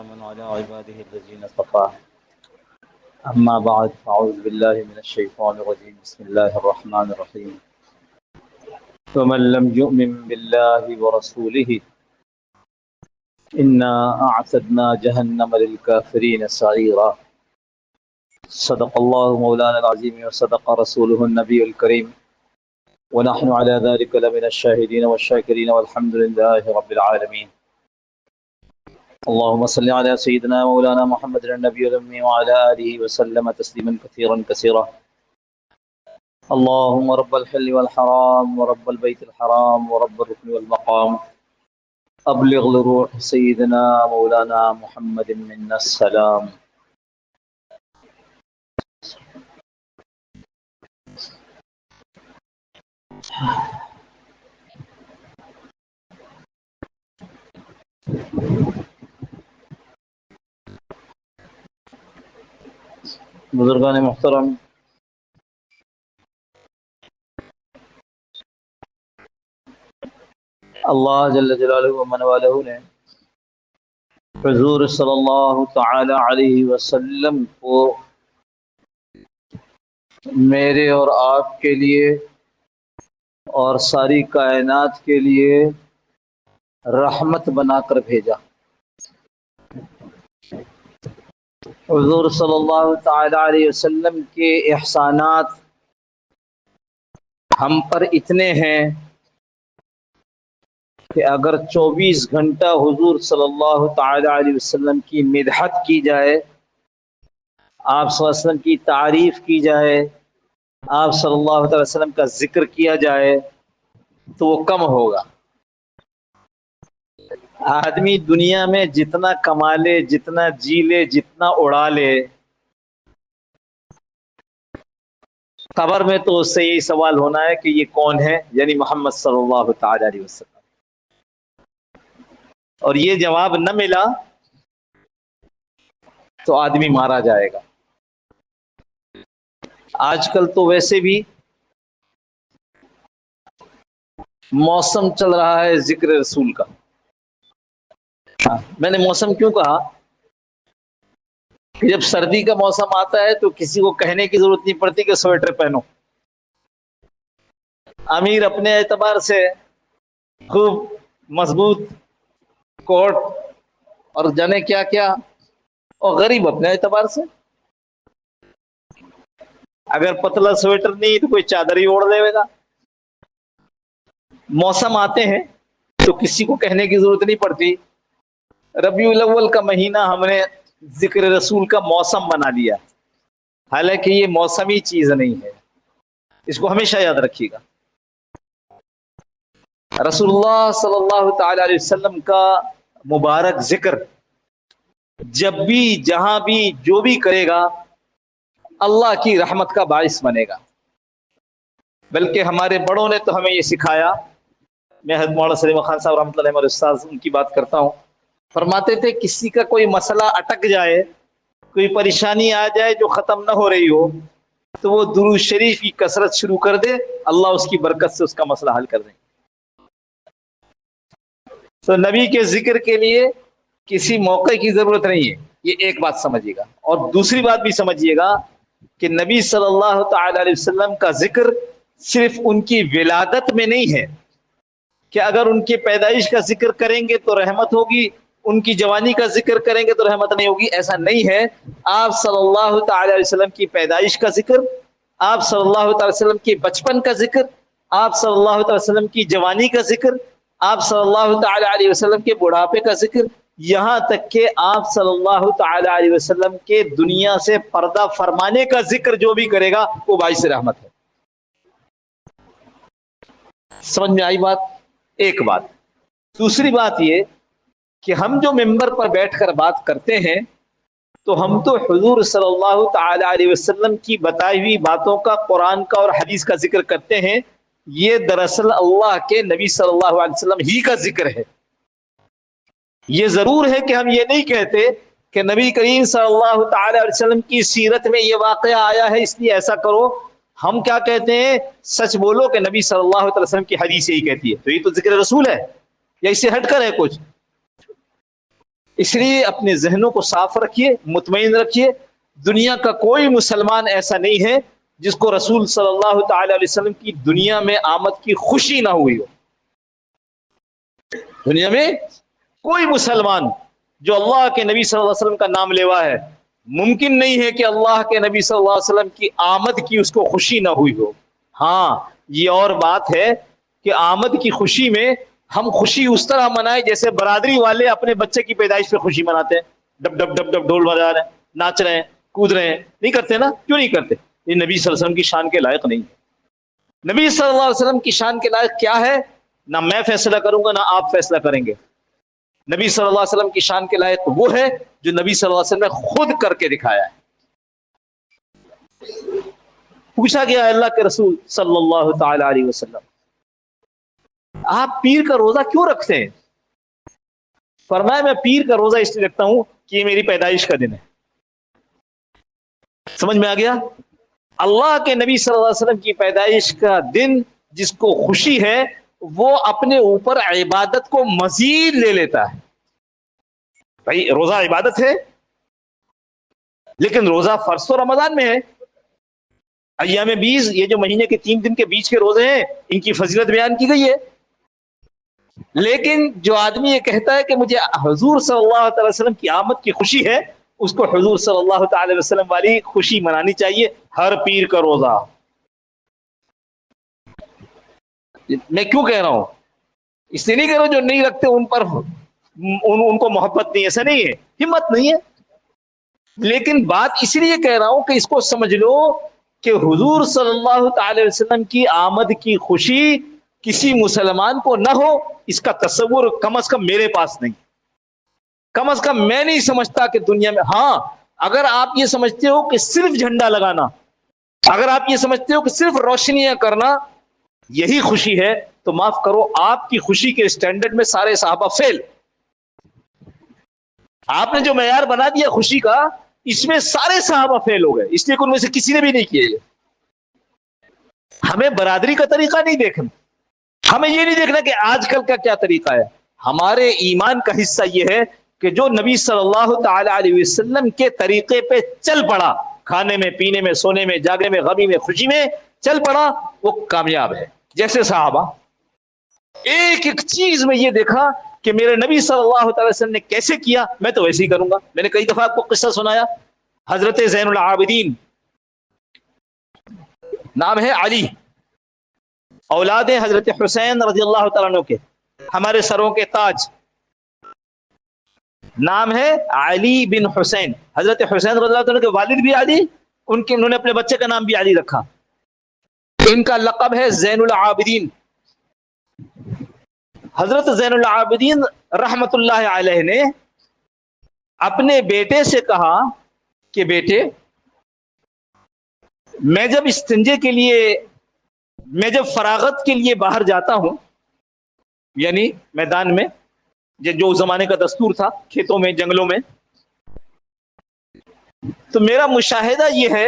من على عباده الذين اصطفى أما بعد فأعوذ بالله من الشيطان الرجيم بسم الله الرحمن الرحيم ومن لم يؤمن بالله ورسوله إنا أعتدنا جهنم للكافرين سعيرا صدق الله مولانا العظيم وصدق رسوله النبي الكريم ونحن على ذلك لمن الشاهدين والشاكرين والحمد لله رب العالمين اللهم صل على سيدنا مولانا محمد النبي الأمي وعلى آله وسلم تسليما كثيرا كثيرا اللهم رب الحل والحرام ورب البيت الحرام ورب الركن والمقام أبلغ لروح سيدنا مولانا محمد منا السلام. بزرگان محترم، اللہ جل جلالہ و من والہ نے حضور صلی اللہ تعالی علیہ وسلم کو میرے اور آپ کے لیے اور ساری کائنات کے لیے رحمت بنا کر بھیجا. حضور صلی اللہ تعالی علیہ وسلم کے احسانات ہم پر اتنے ہیں کہ اگر 24 گھنٹہ حضور صلی اللہ تعالی علیہ وسلم کی مدحت کی جائے، آپ صلی اللہ علیہ وسلم کی تعریف کی جائے، آپ صلی اللہ تعالی وسلم کا ذکر کیا جائے تو وہ کم ہوگا. آدمی دنیا میں جتنا کما لے، جتنا جی لے، جتنا اڑا لے، قبر میں تو اس سے یہی سوال ہونا ہے کہ یہ کون ہے، یعنی محمد صلی اللہ تعالی علیہ وسلم. اور یہ جواب نہ ملا تو آدمی مارا جائے گا. آج کل تو ویسے بھی موسم چل رہا ہے ذکر رسول کا. میں نے موسم کیوں کہا کہ جب سردی کا موسم آتا ہے تو کسی کو کہنے کی ضرورت نہیں پڑتی کہ سویٹر پہنو. امیر اپنے اعتبار سے خوب مضبوط کوٹ اور جانے کیا کیا، اور غریب اپنے اعتبار سے اگر پتلا سویٹر نہیں تو کوئی چادر ہی اوڑھ لے گا. موسم آتے ہیں تو کسی کو کہنے کی ضرورت نہیں پڑتی. ربیع الاول کا مہینہ ہم نے ذکر رسول کا موسم بنا لیا، حالانکہ یہ موسمی چیز نہیں ہے. اس کو ہمیشہ یاد رکھیے گا. رسول اللہ صلی اللہ تعالی علیہ وسلم کا مبارک ذکر جب بھی جہاں بھی جو بھی کرے گا اللہ کی رحمت کا باعث بنے گا. بلکہ ہمارے بڑوں نے تو ہمیں یہ سکھایا. میں حضرت مولانا سلیم خان صاحب رحمۃ اللہ علیہ ہمارے استاد، ان کی بات کرتا ہوں. فرماتے تھے کسی کا کوئی مسئلہ اٹک جائے، کوئی پریشانی آ جائے جو ختم نہ ہو رہی ہو، تو وہ درود شریف کی کثرت شروع کر دے، اللہ اس کی برکت سے اس کا مسئلہ حل کر دیں. تو نبی کے ذکر کے لیے کسی موقع کی ضرورت نہیں ہے. یہ ایک بات سمجھیے گا. اور دوسری بات بھی سمجھیے گا کہ نبی صلی اللہ تعالی علیہ وسلم کا ذکر صرف ان کی ولادت میں نہیں ہے کہ اگر ان کی پیدائش کا ذکر کریں گے تو رحمت ہوگی، ان کی جوانی کا ذکر کریں گے تو رحمت نہیں ہوگی. ایسا نہیں ہے. آپ صلی اللہ تعالی علیہ وسلم کی پیدائش کا ذکر، آپ صلی اللہ تعالی وسلم کی بچپن کا ذکر، آپ صلی اللہ تعالی وسلم کی جوانی کا ذکر، آپ صلی اللہ تعالی علیہ وسلم کے بڑھاپے کا ذکر، یہاں تک کہ آپ صلی اللہ تعالی علیہ وسلم کے دنیا سے پردہ فرمانے کا ذکر جو بھی کرے گا وہ باعث رحمت ہے. سمجھ میں آئی بات؟ ایک بات. دوسری بات یہ کہ ہم جو ممبر پر بیٹھ کر بات کرتے ہیں تو ہم تو حضور صلی اللہ تعالی علیہ وسلم کی بتائی ہوئی باتوں کا، قرآن کا اور حدیث کا ذکر کرتے ہیں. یہ دراصل اللہ کے نبی صلی اللہ علیہ وسلم ہی کا ذکر ہے. یہ ضرور ہے کہ ہم یہ نہیں کہتے کہ نبی کریم صلی اللہ تعالی علیہ وسلم کی سیرت میں یہ واقعہ آیا ہے اس لیے ایسا کرو. ہم کیا کہتے ہیں؟ سچ بولو کہ نبی صلی اللہ علیہ وسلم کی حدیث یہی کہتی ہے. تو یہ تو ذکر رسول ہے یا اس سے ہٹ کر ہے کچھ؟ اس لیے اپنے ذہنوں کو صاف رکھیے، مطمئن رکھیے، دنیا کا کوئی مسلمان ایسا نہیں ہے جس کو رسول صلی اللہ تعالی علیہ وسلم کی دنیا میں آمد کی خوشی نہ ہوئی ہو۔ دنیا میں کوئی مسلمان جو اللہ کے نبی صلی اللہ علیہ وسلم کا نام لیوا ہے، ممکن نہیں ہے کہ اللہ کے نبی صلی اللہ علیہ وسلم کی آمد کی اس کو خوشی نہ ہوئی ہو۔ ہاں، یہ اور بات ہے کہ آمد کی خوشی میں ہم خوشی اس طرح منائیں جیسے برادری والے اپنے بچے کی پیدائش پہ خوشی مناتے ہیں، ڈب ڈب ڈب ڈب ڈھول بجا رہے ہیں، ناچ رہے ہیں، کود رہے ہیں، نہیں کرتے نا؟ کیوں نہیں کرتے؟ یہ نبی صلی اللہ علیہ وسلم کی شان کے لائق نہیں ہے۔ نبی صلی اللہ علیہ وسلم کی شان کے لائق کیا ہے؟ نہ میں فیصلہ کروں گا، نہ آپ فیصلہ کریں گے۔ نبی صلی اللہ علیہ وسلم کی شان کے لائق وہ ہے جو نبی صلی اللہ علیہ وسلم نے خود کر کے دکھایا ہے۔ پوچھا گیا اللہ کے رسول صلی اللہ تعالی علیہ وسلم، آپ پیر کا روزہ کیوں رکھتے ہیں؟ فرمایا میں پیر کا روزہ اس لیے رکھتا ہوں کہ یہ میری پیدائش کا دن ہے۔ سمجھ میں آ گیا؟ اللہ کے نبی صلی اللہ علیہ وسلم کی پیدائش کا دن جس کو خوشی ہے وہ اپنے اوپر عبادت کو مزید لے لیتا ہے۔ بھائی روزہ عبادت ہے، لیکن روزہ فرض تو رمضان میں ہے۔ ایام 20 یہ جو مہینے کے 3 دن کے بیچ کے روزے ہیں ان کی فضیلت بیان کی گئی ہے، لیکن جو آدمی یہ کہتا ہے کہ مجھے حضور صلی اللہ تعالی وسلم کی آمد کی خوشی ہے، اس کو حضور صلی اللہ تعالی وسلم والی خوشی منانی چاہیے ہر پیر کا روزہ۔ میں کیوں کہہ رہا ہوں؟ اس لیے نہیں کہہ رہا ہوں جو نہیں رکھتے ان پر ان کو محبت نہیں، ایسا نہیں ہے، ہمت نہیں ہے، لیکن بات اس لیے کہہ رہا ہوں کہ اس کو سمجھ لو کہ حضور صلی اللہ تعالی وسلم کی آمد کی خوشی کسی مسلمان کو نہ ہو، اس کا تصور کم از کم میرے پاس نہیں، کم از کم میں نہیں سمجھتا کہ دنیا میں۔ ہاں، اگر آپ یہ سمجھتے ہو کہ صرف جھنڈا لگانا، اگر آپ یہ سمجھتے ہو کہ صرف روشنیاں کرنا یہی خوشی ہے، تو معاف کرو، آپ کی خوشی کے اسٹینڈرڈ میں سارے صحابہ فیل۔ آپ نے جو معیار بنا دیا خوشی کا، اس میں سارے صحابہ فیل ہو گئے، اس لیے کہ ان میں سے کسی نے بھی نہیں کیے یہ۔ ہمیں برادری کا طریقہ نہیں دیکھنا، ہمیں یہ نہیں دیکھنا کہ آج کل کا کیا طریقہ ہے۔ ہمارے ایمان کا حصہ یہ ہے کہ جو نبی صلی اللہ تعالی علیہ وسلم کے طریقے پہ چل پڑا، کھانے میں، پینے میں، سونے میں، جاگنے میں، غمی میں، خوشی میں چل پڑا، وہ کامیاب ہے۔ جیسے صحابہ ایک ایک چیز میں یہ دیکھا کہ میرے نبی صلی اللہ تعالی وسلم نے کیسے کیا، میں تو ویسے ہی کروں گا۔ میں نے کئی دفعہ آپ کو قصہ سنایا، حضرت زین العابدین، نام ہے علی، اولاد حضرت حسین رضی اللہ تعالیٰ عنہ کے، ہمارے سروں کے تاج، نام ہے علی بن حسین۔ حضرت حسین رضی اللہ عنہ کے والد بھی علی، انہوں نے اپنے بچے کا نام بھی علی رکھا۔ ان کا لقب ہے زین العابدین۔ حضرت زین العابدین رحمت اللہ علیہ نے اپنے بیٹے سے کہا کہ بیٹے، میں جب استنجے کے لیے، میں جب فراغت کے لیے باہر جاتا ہوں، یعنی میدان میں، جو زمانے کا دستور تھا، کھیتوں میں، جنگلوں میں، تو میرا مشاہدہ یہ ہے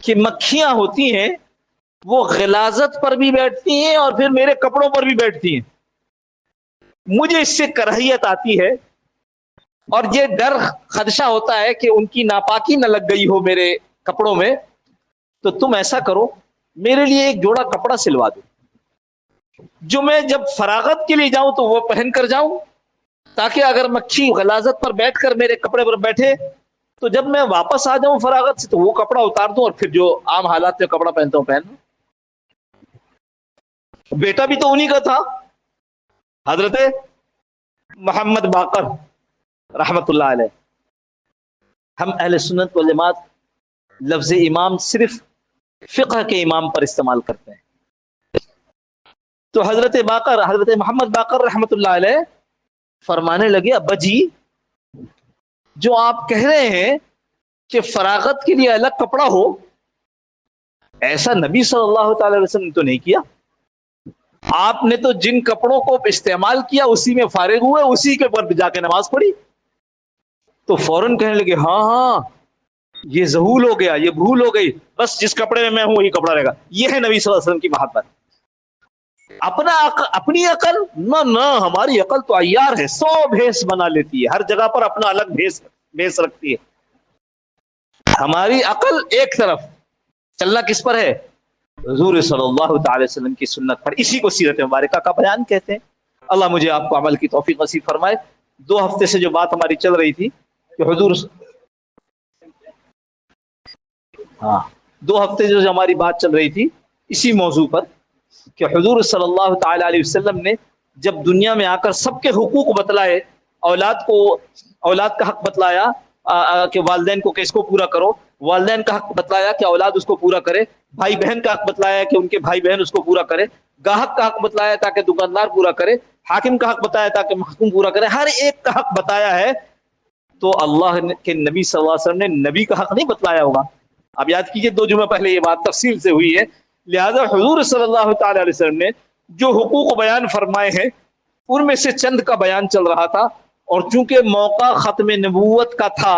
کہ مکھیاں ہوتی ہیں، وہ غلاظت پر بھی بیٹھتی ہیں اور پھر میرے کپڑوں پر بھی بیٹھتی ہیں۔ مجھے اس سے کراہیت آتی ہے اور یہ ڈر خدشہ ہوتا ہے کہ ان کی ناپاکی نہ لگ گئی ہو میرے کپڑوں میں، تو تم ایسا کرو، میرے لیے ایک جوڑا کپڑا سلوا دو، جو میں جب فراغت کے لیے جاؤں تو وہ پہن کر جاؤں، تاکہ اگر مکھی غلاظت پر بیٹھ کر میرے کپڑے پر بیٹھے تو جب میں واپس آ جاؤں فراغت سے تو وہ کپڑا اتار دوں اور پھر جو عام حالات میں کپڑا پہنتا ہوں پہن لوں۔ بیٹا بھی تو انہی کا تھا، حضرت محمد باقر رحمت اللہ علیہ۔ ہم اہل سنت والجماعت لفظ امام صرف فقہ کے امام پر استعمال کرتے ہیں۔ تو حضرت محمد باقر رحمت اللہ علیہ فرمانے لگے، ابا جی جو آپ کہہ رہے ہیں کہ فراغت کے لیے الگ کپڑا ہو، ایسا نبی صلی اللہ تعالی وسلم نے تو نہیں کیا۔ آپ نے تو جن کپڑوں کو استعمال کیا اسی میں فارغ ہوئے، اسی کے پر جا کے نماز پڑھی۔ تو فوراً کہنے لگے، ہاں ہاں یہ ذہول ہو گیا، یہ بھول ہو گئی، بس جس کپڑے میں ہوں وہی کپڑا رہے گا۔ یہ ہے نبی صلی اللہ علیہ وسلم کی محبت۔ اپنی عقل نہ ہماری عقل تو عیار ہے، 100 بھیس بنا لیتی ہے، ہر جگہ پر اپنا الگ بھیس رکھتی ہے۔ ہماری عقل ایک طرف، چلنا کس پر ہے؟ حضور صلی اللہ تعالی وسلم کی سنت پر، اسی کو سیرت مبارکہ کا بیان کہتے ہیں۔ اللہ مجھے آپ کو عمل کی توفیق نصیب فرمائے۔ 2 ہفتے سے جو بات ہماری چل رہی تھی کہ حضور، ہاں 2 ہفتے جو ہماری بات چل رہی تھی اسی موضوع پر کہ حضور صلی اللہ تعالی علیہ وسلم نے جب دنیا میں آ کر سب کے حقوق بتلائے، اولاد کا حق بتلایا کہ والدین کو کہ اس کو پورا کرو، والدین کا حق بتلایا کہ اولاد اس کو پورا کرے، بھائی بہن کا حق بتلایا کہ ان کے بھائی بہن اس کو پورا کرے، گاہک کا حق بتلایا تاکہ دکاندار پورا کرے، حاکم کا حق بتایا تاکہ محکوم پورا کرے، ہر ایک کا حق بتایا ہے۔ تو اللہ کے نبی صلی اللہ علیہ وسلم نے نبی کا حق نہیں بتلایا ہوگا؟ اب یاد کیجئے 2 جمعہ پہلے یہ بات تفصیل سے ہوئی ہے، لہذا حضور صلی اللہ تعالی علیہ وسلم نے جو حقوق بیان فرمائے ہیں ان میں سے چند کا بیان چل رہا تھا، اور چونکہ موقع ختم نبوت کا تھا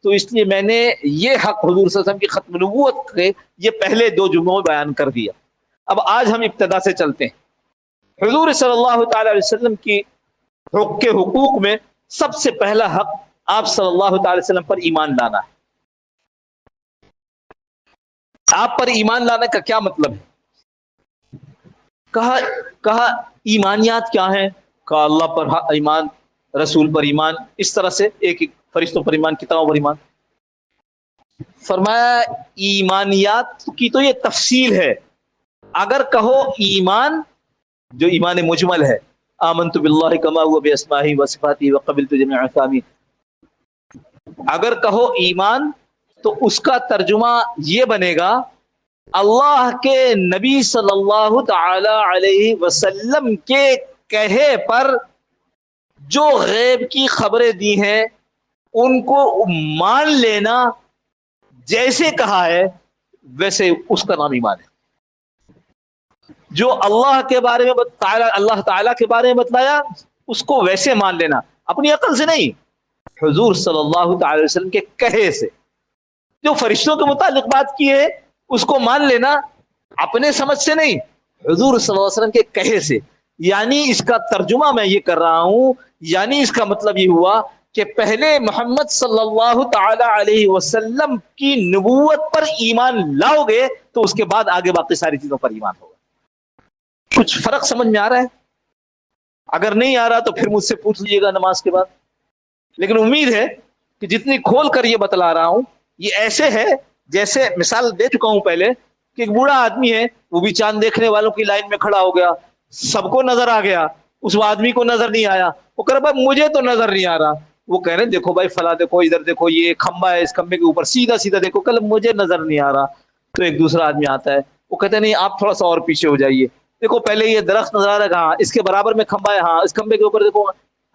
تو اس لیے میں نے یہ حق حضور صلی اللہ علیہ وسلم کی ختم نبوت کے یہ پہلے 2 جمعوں میں بیان کر دیا۔ اب آج ہم ابتدا سے چلتے ہیں۔ حضور صلی اللہ تعالی علیہ وسلم کی حقوق میں سب سے پہلا حق آپ صلی اللہ تعالی وسلم پر ایمان لانا ہے۔ آپ پر ایمان لانے کا کیا مطلب ہے؟ کہا ایمانیات کیا ہیں؟ کہا اللہ پر ایمان، رسول پر ایمان، اس طرح سے ایک فرشتوں پر ایمان، کتابوں پر ایمان۔ فرمایا ایمانیات کی تو یہ تفصیل ہے، اگر کہو ایمان جو ایمان مجمل ہے، آمنت باللہ کما ہوا باسمائہ وصفاتہ وقبلت جمیع احکامہ، اگر کہو ایمان تو اس کا ترجمہ یہ بنے گا اللہ کے نبی صلی اللہ تعالی علیہ وسلم کے کہے پر جو غیب کی خبریں دی ہیں ان کو مان لینا، جیسے کہا ہے ویسے اس کا نام ایمان ہے۔ جو اللہ کے بارے میں اللہ تعالیٰ کے بارے میں بتلایا اس کو ویسے مان لینا، اپنی عقل سے نہیں، حضور صلی اللہ تعالی وسلم کے کہے سے۔ جو فرشتوں کے متعلق بات کی ہے اس کو مان لینا، اپنے سمجھ سے نہیں، حضور صلی اللہ علیہ وسلم کے کہے سے۔ یعنی اس کا ترجمہ میں یہ کر رہا ہوں، یعنی اس کا مطلب یہ ہوا کہ پہلے محمد صلی اللہ تعالی علیہ وسلم کی نبوت پر ایمان لاؤ گے تو اس کے بعد آگے باقی ساری چیزوں پر ایمان ہوگا۔ کچھ فرق سمجھ میں آ رہا ہے؟ اگر نہیں آ رہا تو پھر مجھ سے پوچھ لیجیے گا نماز کے بعد، لیکن امید ہے کہ جتنی کھول کر یہ بتلا رہا ہوں یہ ایسے ہے جیسے مثال دے چکا ہوں پہلے کہ ایک بوڑھا آدمی ہے، وہ بھی چاند دیکھنے والوں کی لائن میں کھڑا ہو گیا، سب کو نظر آ گیا، اس آدمی کو نظر نہیں آیا، وہ کہہ رہا بھائی مجھے تو نظر نہیں آ رہا، وہ کہہ رہے دیکھو بھائی فلاں دیکھو، ادھر دیکھو یہ کھمبا ہے، اس کھمبے کے اوپر سیدھا سیدھا دیکھو، کل مجھے نظر نہیں آ رہا۔ تو ایک دوسرا آدمی آتا ہے، وہ کہتے ہیں نہیں آپ تھوڑا سا اور پیچھے ہو جائیے، دیکھو پہلے یہ درخت نظر آ رہا ہے، ہاں اس کے برابر میں کھمبا ہے، ہاں اس کھمبے کے اوپر دیکھو،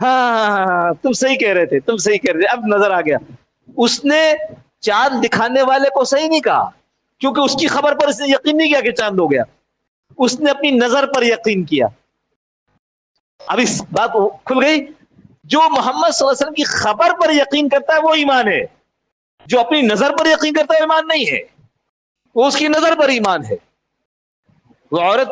ہاں تم صحیح کہہ رہے تھے، تم صحیح کہہ رہے تھے، اب نظر آ گیا۔ اس نے چاند دکھانے والے کو صحیح نہیں کہا، کیونکہ اس کی خبر پر اس نے یقین نہیں کیا کہ چاند ہو گیا، اس نے اپنی نظر پر یقین کیا۔ اب اس بات کھل گئی، جو محمد صلی اللہ علیہ وسلم کی خبر پر یقین کرتا ہے وہ ایمان ہے، جو اپنی نظر پر یقین کرتا ہے ایمان نہیں ہے، وہ اس کی نظر پر ایمان ہے۔ وہ عورت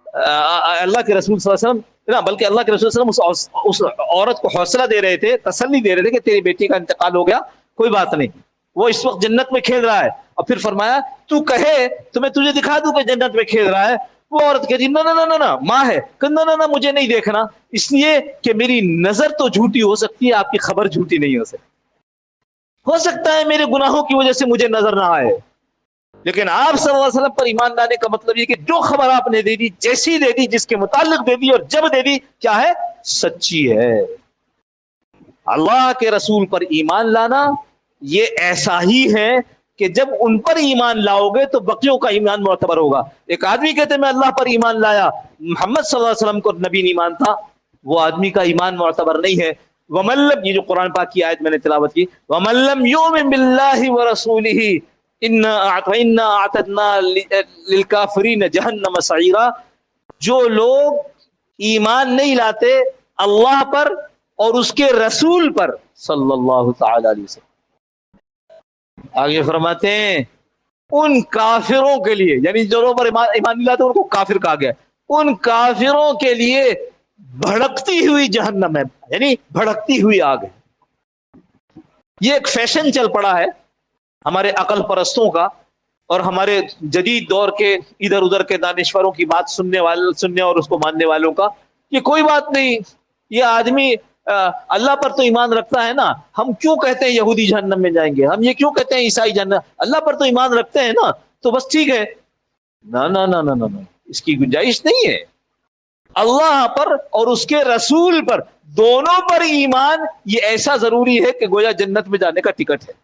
اللہ کے رسول صلی اللہ علیہ وسلم، بلکہ اللہ کے رسول صلی اللہ علیہ وسلم اس عورت کو حوصلہ دے رہے تھے، تسلی دے رہے تھے کہ تیری بیٹی کا انتقال ہو گیا، کوئی بات نہیں، وہ اس وقت جنت میں کھیل رہا ہے، اور پھر فرمایا تو کہے تو میں تجھے دکھا دوں کہ جنت میں کھیل رہا ہے۔ وہ عورت کہتی نہ ماں ہے، نہ مجھے نہیں دیکھنا، اس لیے کہ میری نظر تو جھوٹی ہو سکتی ہے، آپ کی خبر جھوٹی نہیں ہو سکتا ہے میرے گناہوں کی وجہ سے مجھے نظر نہ آئے، لیکن آپ صلی اللہ علیہ وسلم پر ایمان لانے کا مطلب یہ کہ جو خبر آپ نے دے دی، جیسی دے دی، جس کے متعلق دے دی اور جب دے دی، کیا ہے؟ سچی ہے۔ اللہ کے رسول پر ایمان لانا یہ ایسا ہی ہے کہ جب ان پر ایمان لاؤ گے تو بقیوں کا ایمان معتبر ہوگا۔ ایک آدمی کہتے میں اللہ پر ایمان لایا، محمد صلی اللہ علیہ وسلم کو نبی نہیں مانتا، وہ آدمی کا ایمان معتبر نہیں ہے۔ وَمَن لَّمْ، یہ جو قرآن پاک کی آیت میں نے تلاوت کی، وَمَن لَّمْ يُؤْمِن بِاللَّهِ وَرَسُولِهِ إِنَّا أَعْتَدْنَا لِلْكَافِرِينَ جَهَنَّمَ سَعِيرًا، جو لوگ ایمان نہیں لاتے اللہ پر اور اس کے رسول پر صلی اللہ تعالی علیہ وسلم، آگے فرماتے ہیں ان کافروں کے لیے، یعنی جو لوگ پر ایمان نہیں لاتے ان کو کافر کہا گیا، ان کافروں کے لیے بھڑکتی ہوئی جہنم ہے، یعنی بھڑکتی ہوئی آگ ہے۔ یہ ایک فیشن چل پڑا ہے ہمارے عقل پرستوں کا اور ہمارے جدید دور کے ادھر ادھر کے دانشوروں کی بات سننے اور اس کو ماننے والوں کا، کہ کوئی بات نہیں، یہ آدمی اللہ پر تو ایمان رکھتا ہے نا، ہم کیوں کہتے ہیں یہودی جہنم میں جائیں گے، ہم یہ کیوں کہتے ہیں عیسائی جہنم، اللہ پر تو ایمان رکھتے ہیں نا تو بس ٹھیک ہے۔ نہ نہ نہ نہ نہ نہ، اس کی گنجائش نہیں ہے۔ اللہ پر اور اس کے رسول پر، دونوں پر ایمان یہ ایسا ضروری ہے کہ گویا جنت میں جانے کا ٹکٹ ہے۔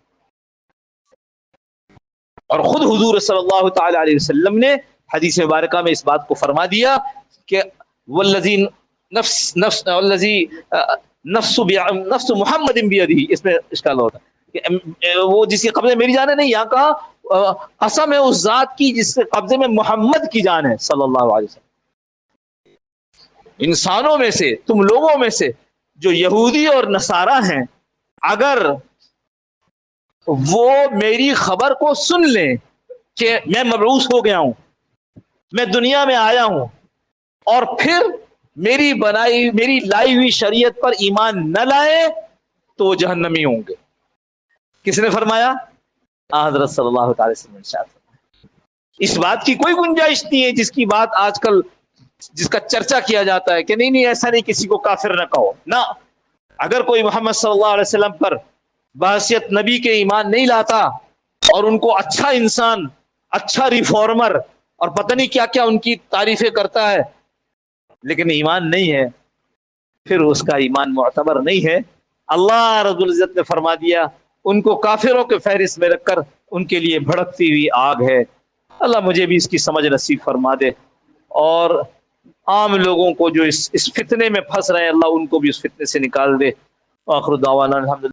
اور خود حضور صلی اللہ تعالی علیہ وسلم نے حدیث مبارکہ میں اس بات کو فرما دیا کہ والذی نفس محمد بیدہ، اس میں اشکال ہوتا ہے کہ وہ جس کے قبضے میری جان ہے، نہیں، یہاں کہا قسم ہے اس ذات کی جس کے قبضے میں محمد کی جان ہے صلی اللہ علیہ وسلم۔ انسانوں میں سے، تم لوگوں میں سے جو یہودی اور نصارہ ہیں، اگر وہ میری خبر کو سن لیں کہ میں مبعوث ہو گیا ہوں، میں دنیا میں آیا ہوں، اور پھر میری لائی ہوئی شریعت پر ایمان نہ لائے تو وہ جہنمی ہوں گے۔ کس نے فرمایا؟ حضرت صلی اللہ تعالی وسلم نے ارشاد فرمایا۔ اس بات کی کوئی گنجائش نہیں ہے جس کی بات آج کل جس کا چرچا کیا جاتا ہے کہ نہیں ایسا نہیں، کسی کو کافر نہ کہو۔ نہ، اگر کوئی محمد صلی اللہ علیہ وسلم پر بحیثیت نبی کے ایمان نہیں لاتا اور ان کو اچھا انسان، اچھا ریفارمر اور پتہ نہیں کیا کیا ان کی تعریفیں کرتا ہے، لیکن ایمان نہیں ہے، پھر اس کا ایمان معتبر نہیں ہے۔ اللہ رب العزت نے فرما دیا ان کو کافروں کے فہرست میں رکھ کر ان کے لیے بھڑکتی ہوئی آگ ہے۔ اللہ مجھے بھی اس کی سمجھ نصیب فرما دے، اور عام لوگوں کو جو اس فتنے میں پھنس رہے ہیں، اللہ ان کو بھی اس فتنے سے نکال دے۔ آخر دعوانا الحمدللہ۔